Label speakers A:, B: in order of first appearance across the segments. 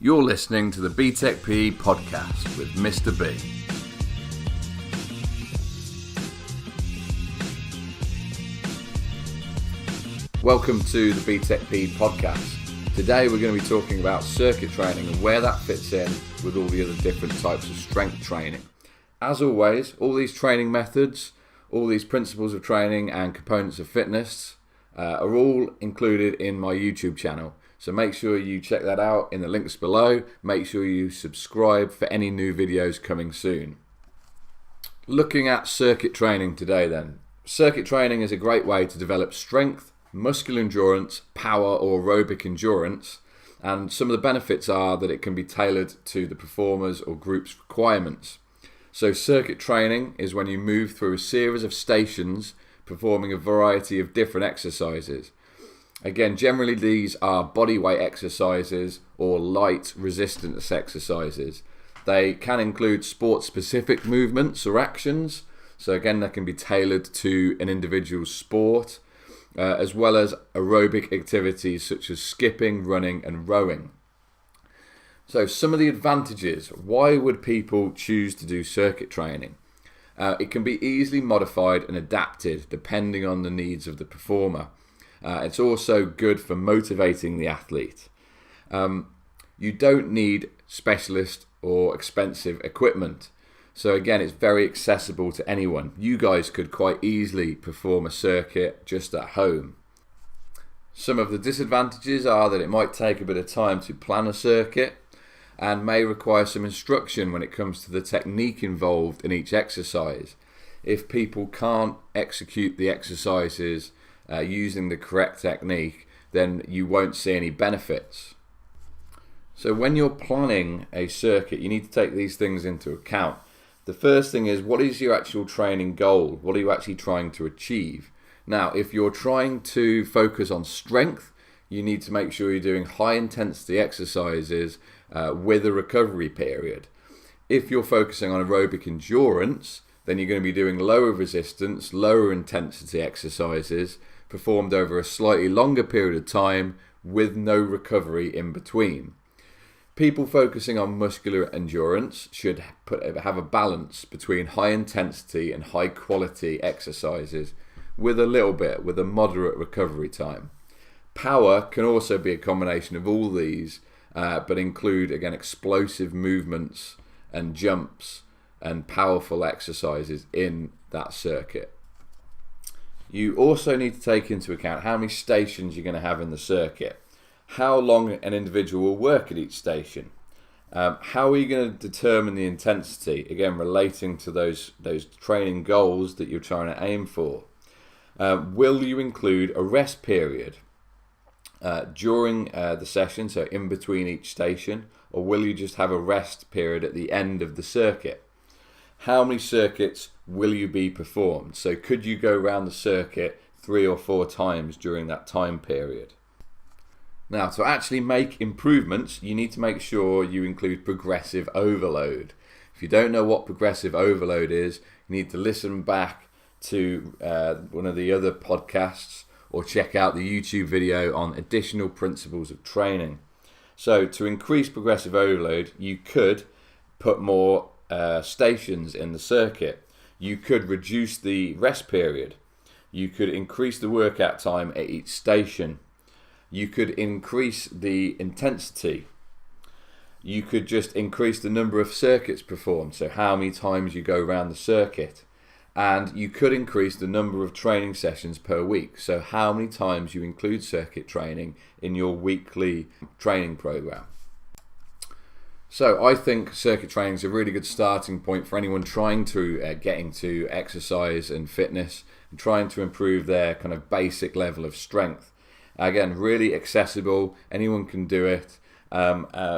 A: You're listening to the BTEC podcast with Mr. B. Welcome to the BTEC podcast. Today we're going to be talking about circuit training and where that fits in with all the other different types of strength training. As always, all these training methods, all these principles of training and components of fitness are all included in my YouTube channel. So make sure you check that out in the links below. Make sure you subscribe for any new videos coming soon. Looking at circuit training today then. Circuit training is a great way to develop strength, muscular endurance, power or aerobic endurance. And some of the benefits are that it can be tailored to the performer's or group's requirements. So circuit training is when you move through a series of stations performing a variety of different exercises. Again, generally these are body weight exercises or light resistance exercises. They can include sport-specific movements or actions. So again, they can be tailored to an individual's sport, as well as aerobic activities such as skipping, running and rowing. So some of the advantages, why would people choose to do circuit training? It can be easily modified and adapted depending on the needs of the performer. It's also good for motivating the athlete. You don't need specialist or expensive equipment. So again, it's very accessible to anyone. You guys could quite easily perform a circuit just at home. Some of the disadvantages are that it might take a bit of time to plan a circuit and may require some instruction when it comes to the technique involved in each exercise. If people can't execute the exercises using the correct technique, then you won't see any benefits. So when you're planning a circuit, you need to take these things into account. The first thing is, what is your actual training goal? What are you actually trying to achieve? Now, if you're trying to focus on strength, you need to make sure you're doing high intensity exercises with a recovery period. If you're focusing on aerobic endurance, then you're going to be doing lower resistance, lower intensity exercises performed over a slightly longer period of time with no recovery in between. People focusing on muscular endurance should have a balance between high intensity and high quality exercises with a moderate recovery time. Power can also be a combination of all these, but include again explosive movements and jumps and powerful exercises in that circuit. You also need to take into account how many stations you're going to have in the circuit, how long an individual will work at each station, how are you going to determine the intensity, again relating to those training goals that you're trying to aim for. Will you include a rest period during the session, so in between each station, or will you just have a rest period at the end of the circuit? How many circuits will you be performed? So could you go around the circuit 3 or 4 times during that time period? Now, to actually make improvements, you need to make sure you include progressive overload. If you don't know what progressive overload is, you need to listen back to one of the other podcasts or check out the YouTube video on additional principles of training. So to increase progressive overload, you could put more stations in the circuit. You could reduce the rest period. You could increase the workout time at each station. You could increase the intensity. You could just increase the number of circuits performed, so how many times you go around the circuit. And you could increase the number of training sessions per week, so how many times you include circuit training in your weekly training program. So I think circuit training is a really good starting point for anyone trying to get into exercise and fitness and trying to improve their kind of basic level of strength. Again, really accessible, anyone can do it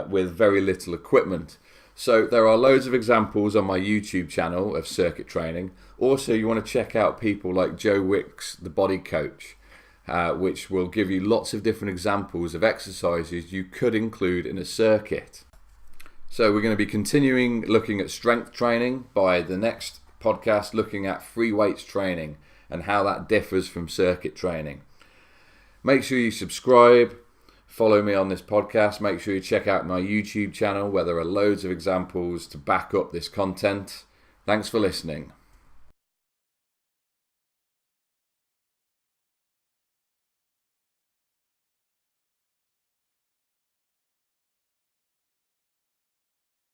A: with very little equipment. So there are loads of examples on my YouTube channel of circuit training. Also, you want to check out people like Joe Wicks, the body coach, which will give you lots of different examples of exercises you could include in a circuit. So we're going to be continuing looking at strength training by the next podcast, looking at free weights training and how that differs from circuit training. Make sure you subscribe, follow me on this podcast. Make sure you check out my YouTube channel where there are loads of examples to back up this content. Thanks for listening.